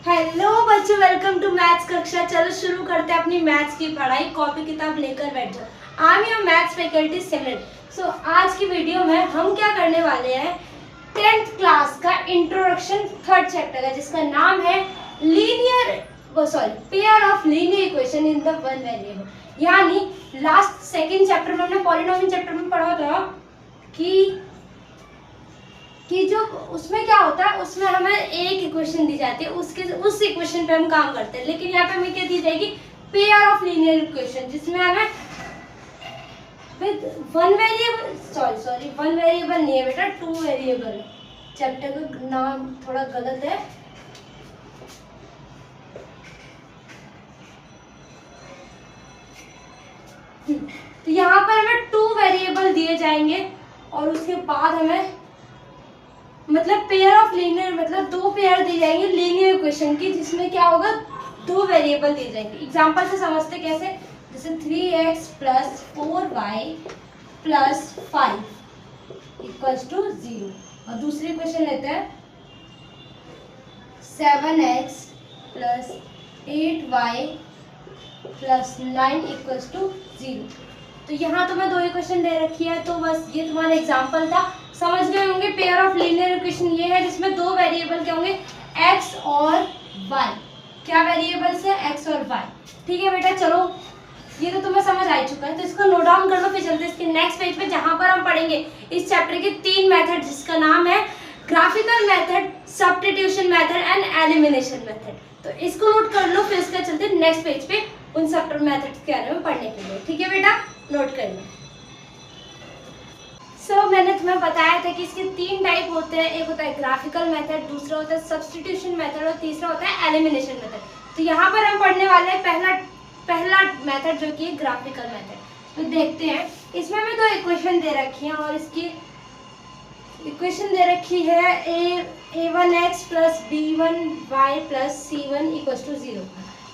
Hello बच्चों, welcome to maths कक्षा। चलो शुरू करते हैं अपनी मैथ्स की पढ़ाई। कॉपी किताब लेकर बैठ जाओ। I am your maths faculty Simran. So आज की वीडियो में हम क्या करने वाले हैं, 10th क्लास का इंट्रोडक्शन थर्ड चैप्टर है जिसका नाम है pair of linear equation in the one variable. यानी लास्ट सेकेंड चैप्टर में हमने पॉलिनोमियल चैप्टर में पढ़ा था कि जो उसमें क्या होता है, उसमें हमें एक इक्वेशन दी जाती है, उस इक्वेशन पे हम काम करते हैं। लेकिन यहाँ पे हमें क्या दी जाएगी, पेयर ऑफ लीनियर इक्वेशन, जिसमें हमें विद वन वेरिएबल नहीं है बेटा, टू वेरिएबल। चैप्टर का नाम थोड़ा गलत है। तो यहाँ पर हमें टू वेरिएबल दिए जाएंगे और उसके बाद हमें मतलब पेयर ऑफ लीनियर मतलब दो पेयर दी जाएंगे लीनियर इक्वेशन की, जिसमें क्या होगा, दो वेरिएबल दिए जाएंगे। एग्जांपल से समझते कैसे, जैसे 3x plus 4y plus 5 equals to 0। और दूसरी इक्वेशन लेते हैं 7x plus 8y plus 9 equals to 0। तो यहाँ तो मैं दो इक्वेशन दे रखी है, तो बस ये तुम्हारा एग्जांपल था। समझ गए होंगे पेयर ऑफ लीनियर इक्वेशन ये है जिसमें दो वेरिएबल क्या होंगे, x और y। क्या वेरिएबल्स है, x और y। ठीक है बेटा, चलो ये तो तुम्हें समझ आ चुका है, तो इसको नोट डाउन कर लो। फिर चलते इसके नेक्स्ट पेज पे, जहां पर हम पढ़ेंगे इस चैप्टर के तीन मेथड, जिसका नाम है graphical method, substitution method and elimination method. तो इसको नोट कर लो, फिर इसका चलते नेक्स्ट पेज पे उन सब मेथड के बारे में पढ़ने के लिए। ठीक है बेटा, नोट कर लो। मैंने तुम्हें बताया था कि इसके तीन टाइप होते हैं। एक होता है ग्राफिकल मेथड, दूसरा होता है सब्स्टिट्यूशन मेथड और तीसरा होता है एलिमिनेशन मेथड। तो यहाँ पर हम पढ़ने वाले हैं पहला मेथड, जो कि ग्राफिकल मेथड। तो देखते हैं, इसमें हमें दो इक्वेशन दे रखी हैं और इसकी इक्वेशन दे रखी है a1x plus b1y plus c1 equals to 0,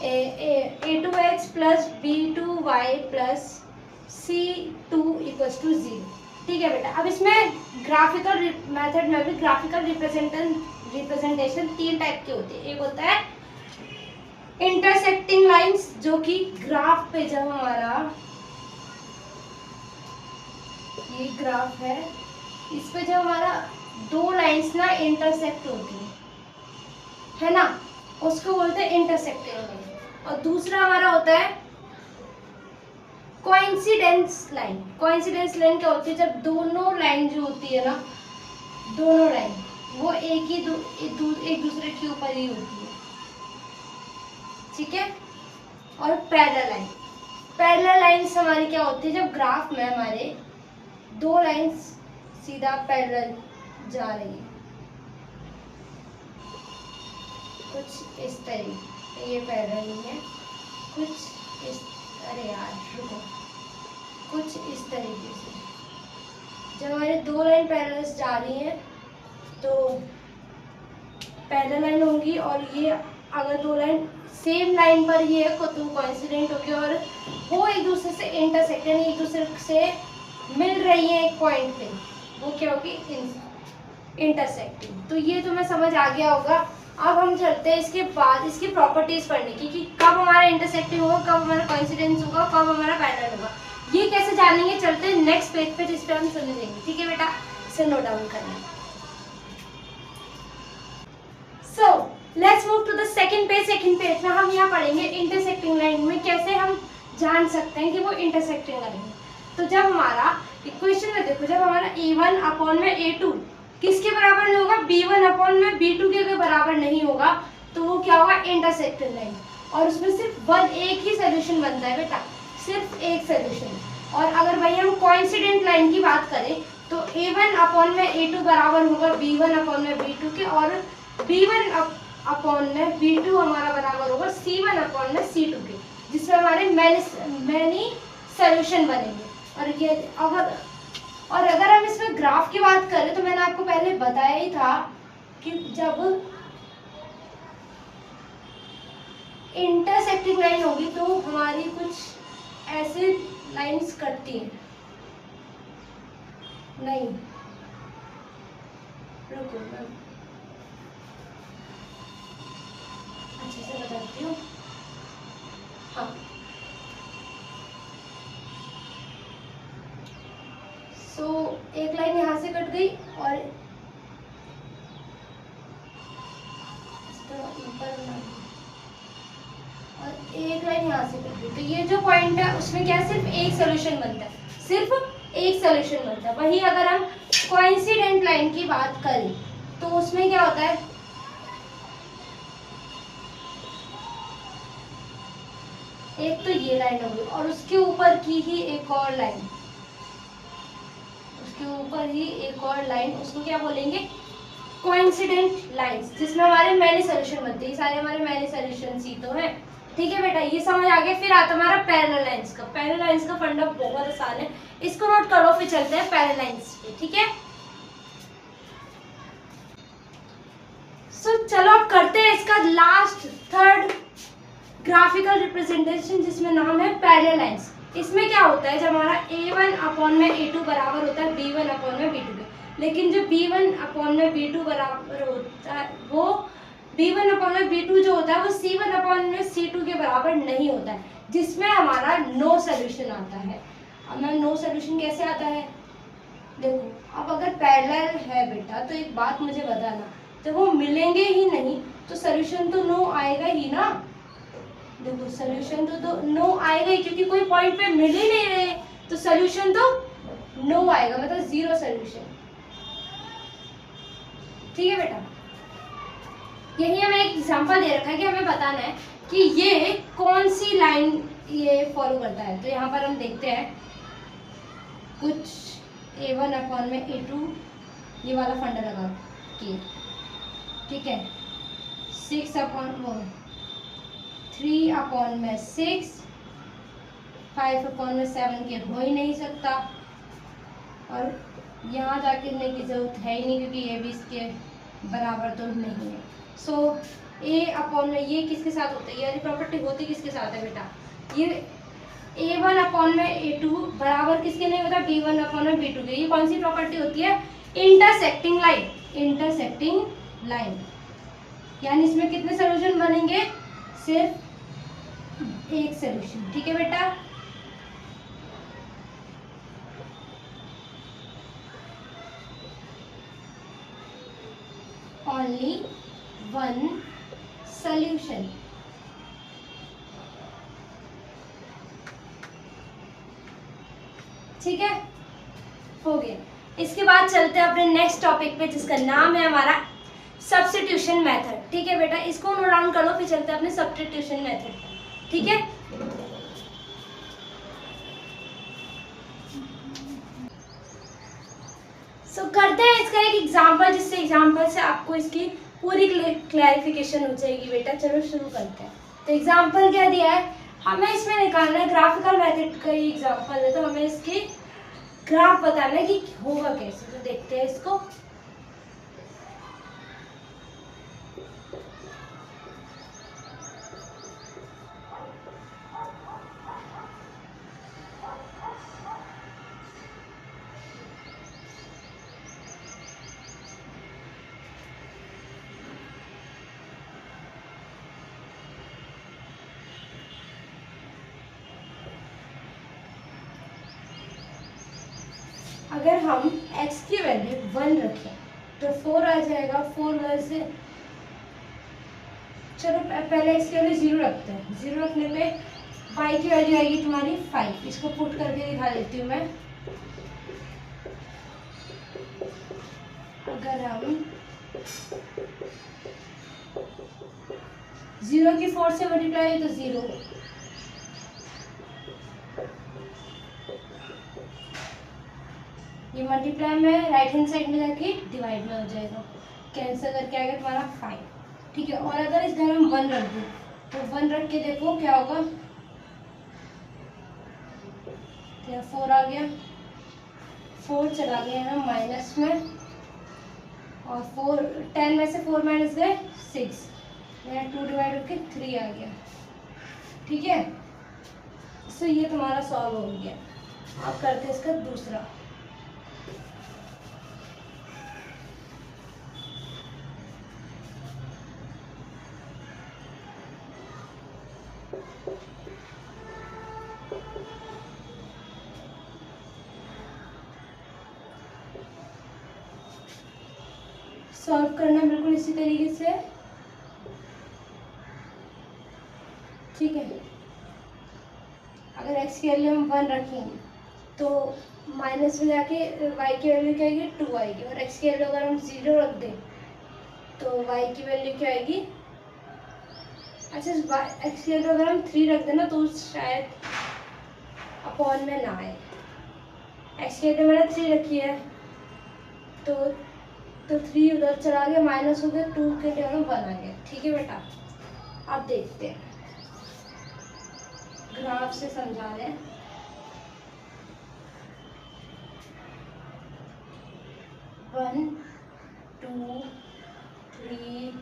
a2x plus b2y plus c2 equals to 0। ठीक है बेटा, अब इसमें ग्राफिकल मेथड में भी ग्राफिकल रिप्रेजेंटेशन तीन टाइप की होती है। एक होता है इंटरसेक्टिंग लाइंस, जो कि ग्राफ पे जब हमारा ये ग्राफ है, इस पे जब हमारा दो लाइंस ना इंटरसेक्ट होती है ना, उसको बोलते हैं इंटरसेक्टिंग लाइन। और दूसरा हमारा होता है कोइंसिडेंस लाइन। कोइंसिडेंस लाइन क्या होती है, जब दोनों लाइन जो होती है ना, दोनों लाइन वो एक दूसरे के ऊपर ही होती है। ठीक है। और पैरेलल लाइंस हमारी क्या होती है, जब ग्राफ में हमारे दो लाइंस सीधा पैरेलल जा रही है, कुछ इस तरीके, ये पैरेलल नहीं है, कुछ इस, अरे यार रुको, कुछ इस तरीके से जब हमारे दो लाइन पैरेलल जा रही हैं तो पैरेलल लाइन होंगी, और ये अगर दो लाइन सेम लाइन पर ही है तो कोइंसिडेंट होगी और वो एक दूसरे से इंटरसेक्ट, यानी एक दूसरे से मिल रही है एक पॉइंट पे, वो क्या होगी, इंटरसेक्टिंग। तो ये तुम्हें समझ आ गया होगा। अब हम चलते हैं इसके बाद इसकी प्रॉपर्टीज पढ़ने की, कि कब हमारा इंटरसेक्टिंग होगा, कब हमारा कोइंसिडेंस होगा, कब हमारा पैरेलल होगा। ये कैसे जानेंगे, चलते हैं नेक्स्ट पेज पे, जिस पे हम समझेंगे। ठीक है बेटा, इसे नोट डाउन करना। So let's move to the second page. Second page में हम यहाँ पढ़ेंगे इंटरसेक्टिंग लाइन में कैसे हम जान सकते हैं कि वो इंटरसेक्टिंग लाइन है। तो जब हमारा इक्वेशन में देखो, जब हमारा a1 अपॉन में a2 किसके बराबर नहीं होगा, b1 अपॉन में b2 के बराबर नहीं होगा, तो वो क्या होगा, इंटरसेक्टिंग लाइन। और उसमें सिर्फ एक ही सोल्यूशन बनता है बेटा, सिर्फ एक सोल्यूशन। और अगर भाई हम कोइंसिडेंट लाइन की बात करें तो a1 अपॉन में a2 बराबर होगा b1 अपॉन में b2 के, और b1 अपॉन में b2 हमारा बराबर होगा c1 अपॉन में c2 के, जिसमें हमारे मैनी सोल्यूशन बनेंगे। और अगर हम इसमें ग्राफ की बात करें तो मैंने आपको पहले बताया ही था कि जब इंटरसेक्टिंग लाइन होगी तो हमारी कुछ ऐसे लाइंस कटती हैं। नहीं, रुको, ऊपर बना दी और एक लाइन यहाँ से कर दी, तो ये जो पॉइंट है उसमें क्या सिर्फ एक सोल्यूशन बनता है, सिर्फ एक सोल्यूशन बनता है। वही अगर हम कोइंसिडेंट लाइन की बात करें तो उसमें क्या होता है, एक तो ये लाइन हो गई और उसके ऊपर की ही एक और लाइन, उसके ऊपर ही एक और लाइन, उसको क्या बोलेंगे, कोइंसिडेंट लाइंस, जिसमें हमारे मैनी सॉल्यूशन बनते हैं। ये सारे हमारे मैनी सॉल्यूशंस ही तो हैं। ठीक है बेटा, ये समझ आ गया। फिर आता हमारा पैरेलल लाइंस का। पैरेलल लाइंस का फंडा बहुत आसान है, इसको नोट करो, फिर चलते हैं पैरेलल लाइंस पे। ठीक है, सो चलो अब करते हैं इसका लास्ट थर्ड ग्राफिकल रिप्रेजेंटेशन, जिसमें नाम है पैरेलल लाइंस। इसमें क्या होता है, जब हमारा a1 अपॉन में a2 बराबर होता है b1 अपॉन में b2 के, लेकिन जो b1 अपॉन में b2 बराबर होता है, वो b1 अपॉन में b2 जो होता है वो c1 अपॉन में c2 के बराबर नहीं होता है, जिसमें हमारा नो सोल्यूशन आता है। अब मैं नो सोल्यूशन कैसे आता है, देखो, अब अगर पैरेलल है बेटा तो एक बात मुझे बताना, जब वो मिलेंगे ही नहीं तो सोल्यूशन तो नो आएगा ही ना। देखो सोल्यूशन तो नो आएगा ही, क्योंकि कोई पॉइंट पे मिल ही नहीं रहे, तो सोल्यूशन तो नो आएगा, मतलब जीरो सोल्यूशन। ठीक है बेटा, यही हमें एक एग्जांपल दे रखा है कि हमें बताना है कि ये कौन सी लाइन ये फॉलो करता है। तो यहाँ पर हम देखते हैं कुछ a1 अपॉन में a2 ये वाला फंडा लगा के, ठीक है, 6 अपॉन 3 अपॉन में 6, 5 अपॉन में 7 के हो ही नहीं सकता, और यहाँ जाके लिखने की जरूरत है ही नहीं, क्योंकि ये भी इसके बराबर तो नहीं है। सो a अपॉन में ये किसके साथ होता है, यानी प्रॉपर्टी होती किसके साथ है बेटा, ये a1 अपॉन में a2 बराबर किसके नहीं होता, b1 अपॉन में b2 के। ये कौन सी प्रॉपर्टी होती है, इंटरसेक्टिंग लाइन, इंटरसेक्टिंग लाइन, यानी इसमें कितने सोल्यूशन बनेंगे, सिर्फ एक सोल्यूशन। ठीक है बेटा, ओनली वन सोल्यूशन। ठीक है, हो गया। इसके बाद चलते हैं अपने नेक्स्ट टॉपिक पे, जिसका नाम है हमारा सब्स्टिट्यूशन मेथड। ठीक है बेटा, इसको नोट डाउन कर लो, फिर चलते हैं अपने सब्स्टिट्यूशन मेथड। ठीक है, सो करते हैं इसका एक एग्जांपल, जिससे एग्जांपल से आपको इसकी पूरी क्लैरिफिकेशन हो जाएगी बेटा। चलो शुरू करते हैं। तो एग्जांपल क्या दिया है, हमें इसमें निकालना है ग्राफिकल मेथड का ही एग्जांपल है, तो हमें इसकी ग्राफ बताना है कि होगा कैसे। तो देखते हैं इसको। अगर हम x की वैल्यू 1 रखें तो 4 आ जाएगा। 4 वैसे चलो पहले x की वैल्यू 0 रखते हैं। 0 रखने पे y की वैल्यू आएगी तुम्हारी 5। इसको पुट करके दिखा देती हूँ मैं। अगर हम 0 की 4 से मल्टीप्लाई तो 0, ये मल्टीप्लाई में राइट हैंड साइड में जाके डिवाइड में हो जाएगा, कैंसिल करके आएगा तुम्हारा 5। ठीक है, और अगर इस घर हम 1 रख दूँ तो 1 रख के देखो क्या होगा, क्या 4 आ गया, 4 चला गया है माइनस में, और 10 में से 4 माइनस गए 6, मेरा 2 डिवाइड होके 3 आ गया। ठीक है, तो ये तुम्हारा सॉल्व हो गया। अब करते हैं इसका दूसरा। सॉल्व करना बिल्कुल इसी तरीके से। ठीक है। अगर x की वैल्यू हम 1 रखेंगे तो माइनस में जाके y की वैल्यू क्या आएगी 2 आएगी, और x की वैल्यू अगर हम 0 रख दें तो y की वैल्यू क्या आएगी, अच्छा x की वैल्यू अगर हम 3 रख दें ना तो शायद अपॉन में ना आए। x की वैल्यू मैंने 3 रखी है तो 3 उधर चला गया, माइनस हो गया, 2 के जगह 1 आ गया। ठीक है बेटा, अब देखते हैं, ग्राफ से समझा रहे हैं। वन 2 3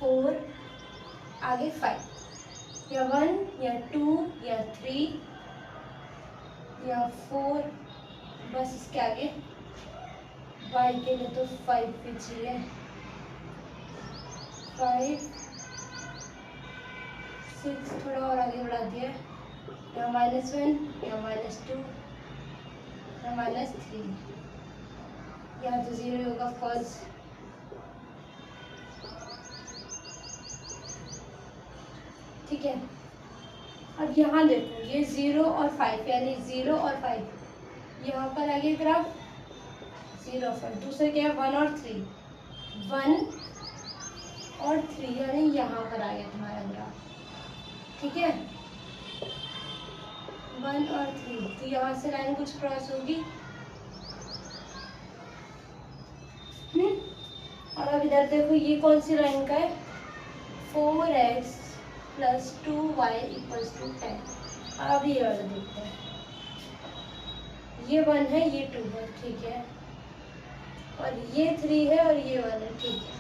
4 आगे 5, या 1 या 2 या 3 या 4, बस इसके आगे y के लिए तो 5 भी चाहिए, 5 6 थोड़ा और आगे बढ़ा दिया, या -1 या -2 या -3, या तो 0 होगा फॉल्स। ठीक है, अब यहाँ देखो ये 0 और 5 यानी 0 और 5 यहाँ पर आ गया ग्राफ 0 और 5। दूसरा क्या है 1 और 3, 1 और 3 यानी यहाँ पर आ गया तुम्हारा ग्राफ। ठीक है, 1 और 3, तो यहाँ से लाइन कुछ क्रॉस होगी। और अब इधर देखो ये कौन सी लाइन का है, 4x + 2y = 10। अब ये वाला देखते हैं, ये 1 है ये 2 है, ठीक है, और ये 3 है और ये 1 है, ठीक है।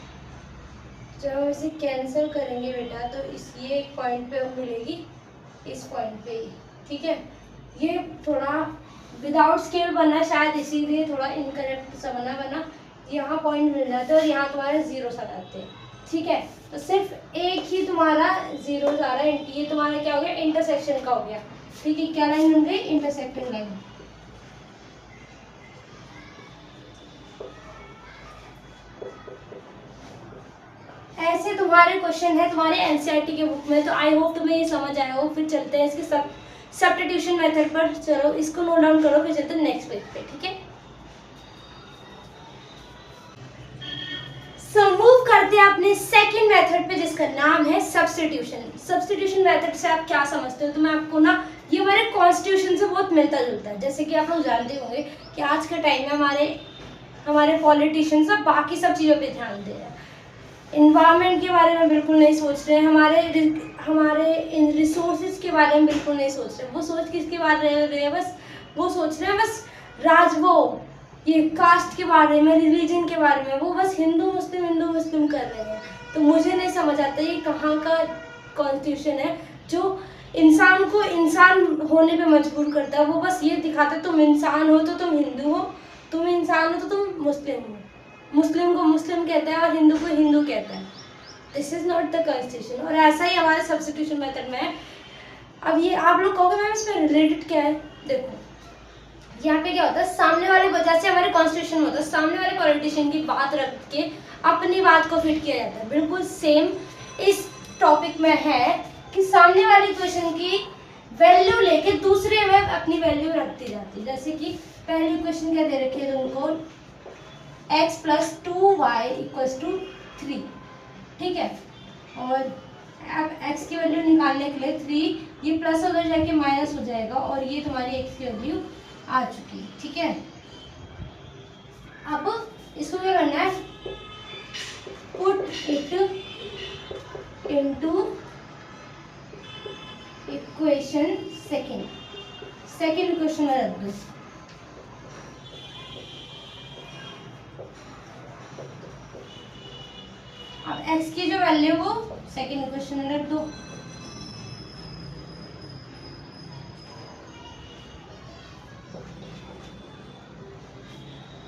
जब हम इसे कैंसिल करेंगे बेटा तो ये एक पॉइंट पे मिलेगी, इस पॉइंट पे ही। ठीक है, ये थोड़ा विदाउट स्केल बना शायद इसीलिए थोड़ा इनकरेक्ट सा बना, यहाँ पॉइंट मिल जाते हैं और यहाँ तुम्हारे 0 आ जाते हैं। ठीक है, तो सिर्फ एक ही तुम्हारा 0 आ रहा है, ये तुम्हारा क्या हो गया इंटरसेक्शन का हो गया। ठीक है, क्या लाइन बन गई इंटरसेक्टिंग लाइन। ऐसे तुम्हारे क्वेश्चन है तुम्हारे एनसीईआरटी के बुक में, तो आई होप तुम्हें ये समझ आया हो। फिर चलते हैं इसके सब्स्टिट्यूशन मेथड पर। चलो इसको नोट डाउन करो, फिर चलते हैं नेक्स्ट पेज पे। ठीक है, सो मूव करते हैं अपने सेकंड मेथड पे जिसका नाम है सब्स्टिट्यूशन। सब्स्टिट्यूशन मेथड से आप क्या समझते हो, तो मैं आपको ना ये हमारे कॉन्स्टिट्यूशन से बहुत मिलता जुलता है। जैसे कि आप लोग जानते होंगे कि आज के टाइम में हमारे पॉलिटिशियंस सब बाकी सब चीज़ों पे ध्यान दे रहे हैं, इन्वायरमेंट के बारे में बिल्कुल नहीं सोच रहे हैं, हमारे इन रिसोर्सेज के बारे में बिल्कुल नहीं सोच रहे। वो सोच किसके बारे में रहे हैं, बस वो सोच रहे हैं बस ये कास्ट के बारे में, रिलीजन के बारे में, वो बस हिंदू मुस्लिम कर रहे हैं। तो मुझे नहीं समझ आता ये कहाँ का कॉन्स्टिट्यूशन है जो इंसान को इंसान होने पे मजबूर करता है। वो बस ये दिखाता है तुम इंसान हो तो तुम हिंदू हो, तुम इंसान हो तो तुम मुस्लिम हो, मुस्लिम को मुस्लिम कहता है और हिंदू को हिंदू कहता है। This is not the constitution. और ऐसा ही हमारे सब्स्टिट्यूशन मेथड में है। अब ये आप लोग कहोगे मैम इसमें रिलेटेड क्या है, देखो यहाँ पे क्या होता है, सामने वाले वजह से हमारे कॉन्स्टिट्यूशन होता है, सामने वाले पॉलिटिशियन की बात रख के अपनी बात को फिट किया जाता है। बिल्कुल सेम इस टॉपिक में है कि सामने वाली क्वेश्चन की वैल्यू लेके दूसरे में अपनी वैल्यू रखती जाती है। जैसे कि पहली क्वेश्चन क्या दे रखी है तुमको, x + 2y = 3। ठीक है, और अब x की वैल्यू निकालने के लिए 3 ये प्लस उधर जाके माइनस हो जाएगा और ये तुम्हारी x की वैल्यू आ चुकी। ठीक है, अब इसको क्या करना है, put it into equation second equation में रख दो। अब x की जो वैल्यू वो सेकंड इक्वेशन में रख दो।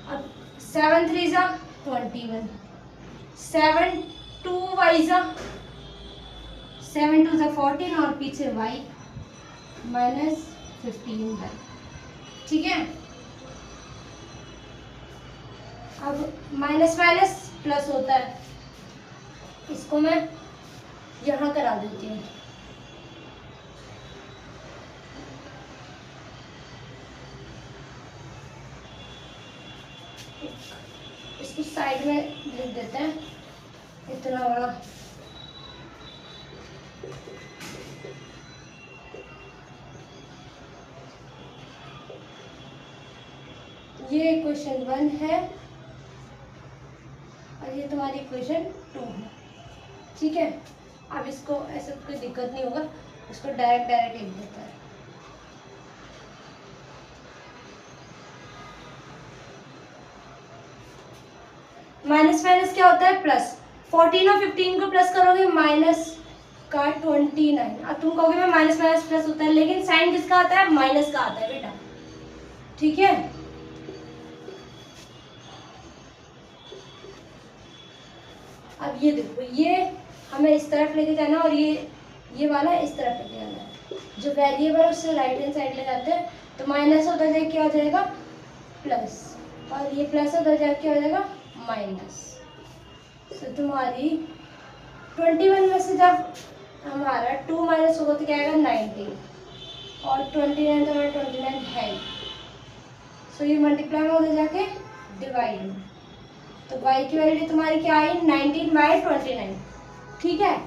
अब 7 3 21, 7 2 y 7 2 14 और पीछे y -15y। ठीक है, अब माइनस माइनस प्लस होता है, इसको मैं यहाँ करा देती हूँ। इसको साइड में लिख देते हैं, इतना बड़ा। ये इक्वेशन 1 है और ये तुम्हारी इक्वेशन 2 है, ठीक है। अब इसको ऐसे कोई दिक्कत नहीं होगा, इसको डायरेक्ट लिख देता है। माइनस माइनस क्या होता है? प्लस। 14 और 15 को प्लस करोगे माइनस का 29। अब तुम कहोगे मैं माइनस माइनस प्लस होता है, लेकिन साइन किसका आता है? माइनस का आता है बेटा, ठीक है। अब ये देखो, ये हमें इस तरफ लेके जाना और ये वाला इस तरफ लेके जाना है। जो वेरिएबल उससे राइट हैंड साइड ले जाते हैं, तो माइनस उधर जाके क्या हो जाएगा? प्लस, और ये प्लस उधर जाके क्या हो जाएगा? माइनस। तो तुम्हारी 21 में से जब हमारा 2 माइनस होगा तो क्या आएगा? 19, और 29 तो हमारा 29 है। सो ये मल्टीप्लाई में उधर जाके डिवाइड में, तो y की वैल्यू तुम्हारी क्या आई? 19/29, ठीक है।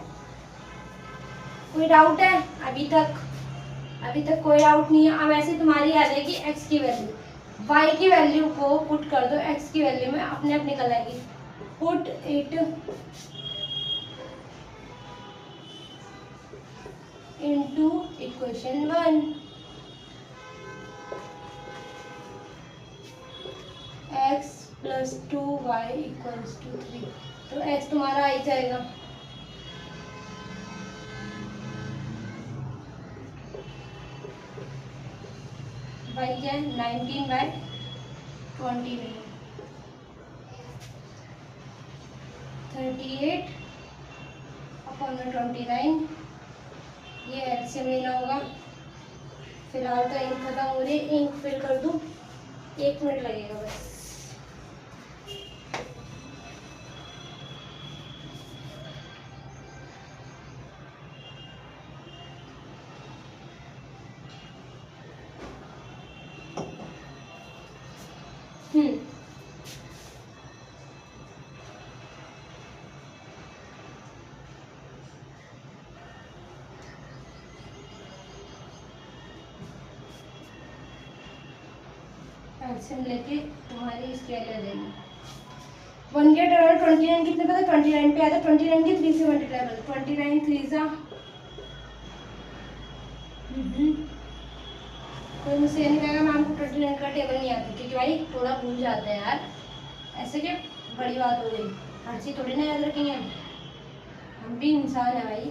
कोई डाउट है? अभी तक कोई डाउट नहीं है। अब ऐसे तुम्हारी आ जाएगी x की वैल्यू, y की वैल्यू को पुट कर दो x की वैल्यू में, अपने आप निकल आएगी। Put it into equation 1, x + 2y = 3, तो x तुम्हारा आ जाएगा। y क्या है? 19/29, 38/29। ये एलसीएम लेना होगा। फिलहाल तो इंक खत्म हो रही है, इंक फिल कर दूं, 1 मिनट लगेगा बस। एलसीएम लेके तुम्हारी इसकी वैल्यू आ जाएगी। 1 के टर्न 29 कितने पता? 29 पे आता है। 29 के 3 से मल्टीप्लाई कर, 29 3 सा। कोई मुझसे ये नहीं कहेगा मैम को 29 का टेबल नहीं आता, क्योंकि भाई थोड़ा भूल जाते हैं यार। ऐसे क्या बड़ी बात हो गई, हर चीज थोड़ी ना याद रखेंगे हम भी इंसान है भाई।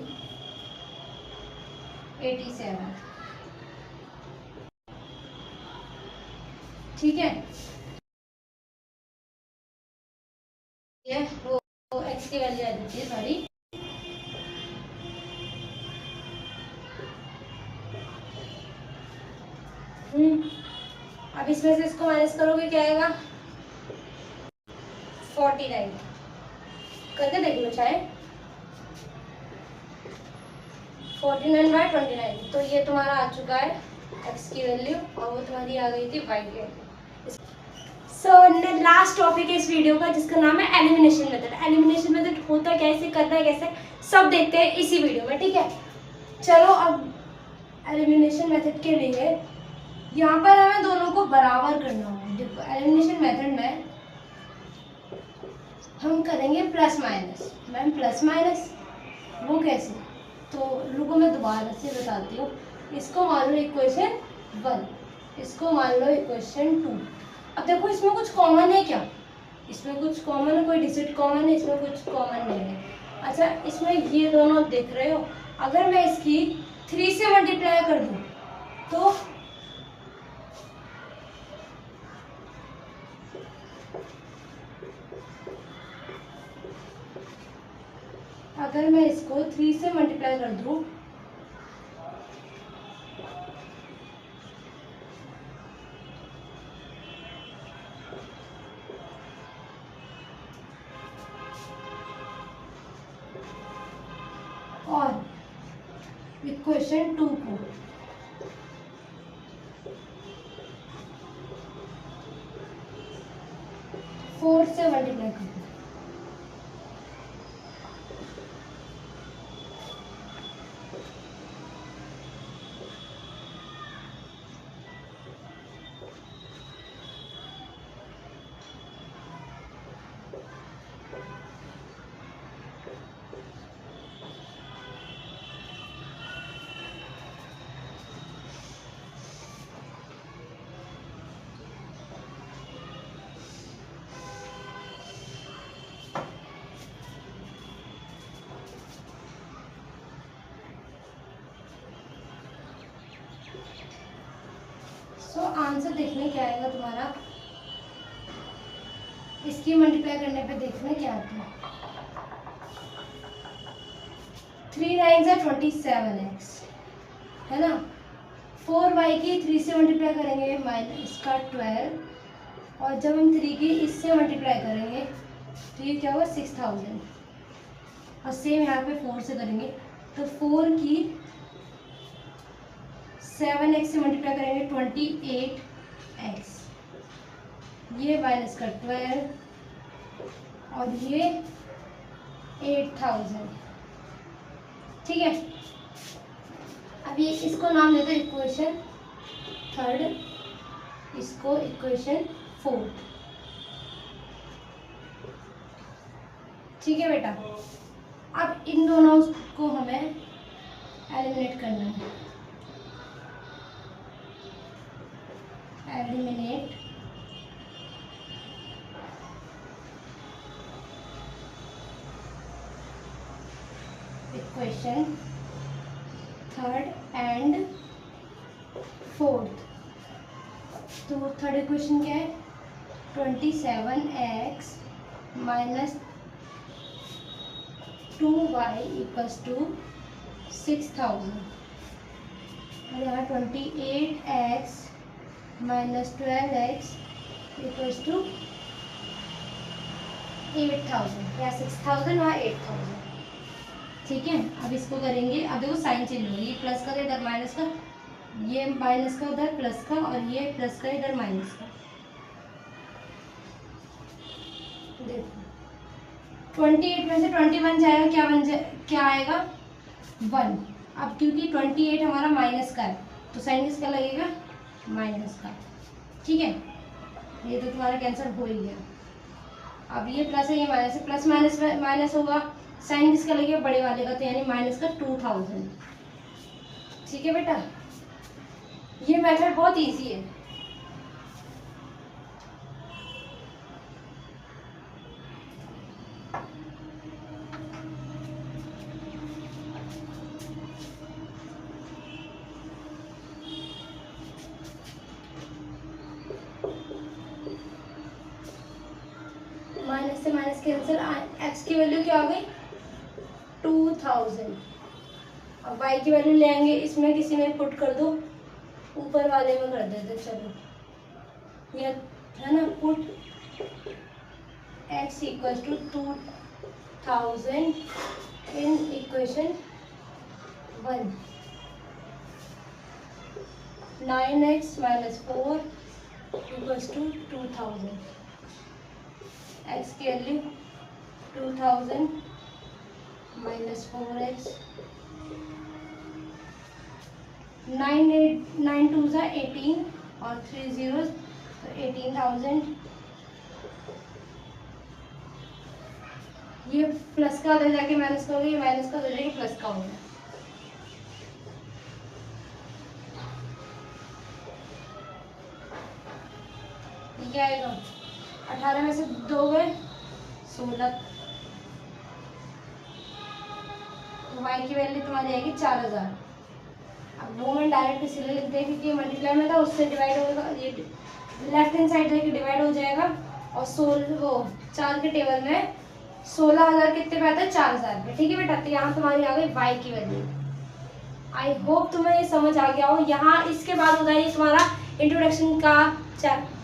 87, ठीक है। ये वो एक्स की वैल्यू आ जाती है, सॉरी। अब इसमें से इसको माइनस करोगे क्या आएगा? 49 करके देख लो चाहे। 49/29, तो ये तुम्हारा आ चुका है x की वैल्यू, और वो तुम्हारी आ गई थी y की वैल्यू। सो लास्ट टॉपिक है इस वीडियो का, जिसका नाम है एलिमिनेशन मेथड। एलिमिनेशन मेथड होता कैसे, करना कैसे, सब देखते हैं इसी वीडियो में, ठीक है। चलो अब एलिमिनेशन मेथड के लिए यहाँ पर हमें दोनों को बराबर करना होगा। देखो एलिमिनेशन मेथड में हम करेंगे plus minus. Ma'am plus minus वो कैसे? तो रुको मैं दोबारा से बताती हूँ। इसको मान लो इक्वेशन 1, इसको मान लो इक्वेशन 2। अब देखो इसमें कुछ कॉमन है क्या? इसमें कुछ कॉमन है? कोई डिजिट कॉमन है? इसमें कुछ कॉमन नहीं है। अच्छा इसमें ये दोनों देख रहे हो, अगर मैं इसकी 3 से मल्टीप्लाई कर दूँ तो अगर मैं इसको 3 से मल्टीप्लाई कर दूं और इक्वेशन 2 को 4 से मल्टीप्लाई करना। आंसर देखने क्या आएगा तुम्हारा, इसकी मल्टीप्लाई करने पे देखने क्या आता है। 3 9 से 27x है ना। 4y की 3 से मल्टीप्लाई करेंगे माइनस का 12, और जब हम 3 की इससे मल्टीप्लाई करेंगे तो ये क्या होगा 6000, और सेम यहाँ पे 4 से करेंगे तो 4 की 7x से मल्टीप्लाई करेंगे 28x, ये माइनस का 12 और ये 8000। ठीक है, अब ये इसको नाम देते हैं इक्वेशन 3, इसको इक्वेशन 4। ठीक है बेटा, अब इन दोनों को हमें एलिमिनेट करना है। Eliminate equation 3rd and 4th। तो 3rd इक्वेशन क्या है 27x minus 2y equals to 6000, और यहाँ 28x minus 12x equals to 8000, या 6000 वहाँ 8000। ठीक है, अब इसको करेंगे, अब देखो साइन चेंज होगा, ये प्लस का इधर माइनस का, ये माइनस का उधर प्लस का, और ये प्लस का इधर माइनस का। देखो 28 में से 21 जाएगा, क्या आएगा 1। अब क्योंकि 28 हमारा माइनस का है तो साइन किसका लगेगा माइनस का। ठीक है, ये तो तुम्हारा कैंसिल हो ही गया। अब ये प्लस है, ये माइनस है, प्लस माइनस माइनस होगा, साइन किसका लगेगा बड़े वाले का, तो यानी माइनस का 2000। ठीक है बेटा, ये मेथड बहुत इजी है। माइनस से माइनस कैंसिल, एक्स की वैल्यू क्या आ गई 2000। अब वाई की वैल्यू ले आएंगे, इसमें किसी में पुट कर दो, ऊपर वाले में कर देते। चलो ये है ना, put x equal to 2000 in equation 1। 9x minus 4 equals to 2000, x की वैल्यू 2000 माइनस 4x, 9 2 ज़ा 18 और 3 zeros तो 18,000। ये प्लस का उधर जाके माइनस का हो गया, माइनस का उधर जाके प्लस का हो गया। ये क्या आएगा 18 में से 2 गए 16, तो y की वैल्यू तुम्हारी आएगी 4000। अब वो मैं डायरेक्ट इसलिए लिख दें क्योंकि मल्टीप्लाई में था, उससे डिवाइड होगा, ये लेफ्ट हैंड साइड जाके डिवाइड हो जाएगा, और 4 के टेबल में 16,000 कितने पे आता है 4000 पे। ठीक है बेटा, तो यहाँ तुम्हारी आ गई y की वैल्यू। आई होप तुम्हें ये समझ आ गया हो। यहाँ इसके बाद हो जाएगी तुम्हारा इंट्रोडक्शन का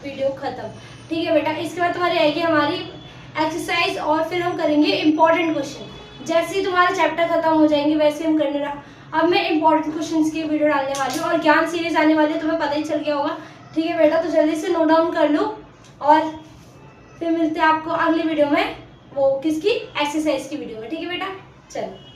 वीडियो खत्म। ठीक है बेटा, इसके बाद तुम्हारी आएगी हमारी एक्सरसाइज, और फिर हम करेंगे इंपॉर्टेंट क्वेश्चन। जैसे ही तुम्हारे चैप्टर खत्म हो जाएंगे वैसे हम करने रहा। अब मैं इंपॉर्टेंट क्वेश्चंस की वीडियो डालने वाली हूँ और ज्ञान सीरीज आने वाली है, तुम्हें पता ही चल गया होगा। ठीक है बेटा, तो जल्दी से नोट डाउन कर लो और फिर मिलते हैं आपको अगली वीडियो में, वो किसकी, एक्सरसाइज की वीडियो में। ठीक है बेटा, चलो।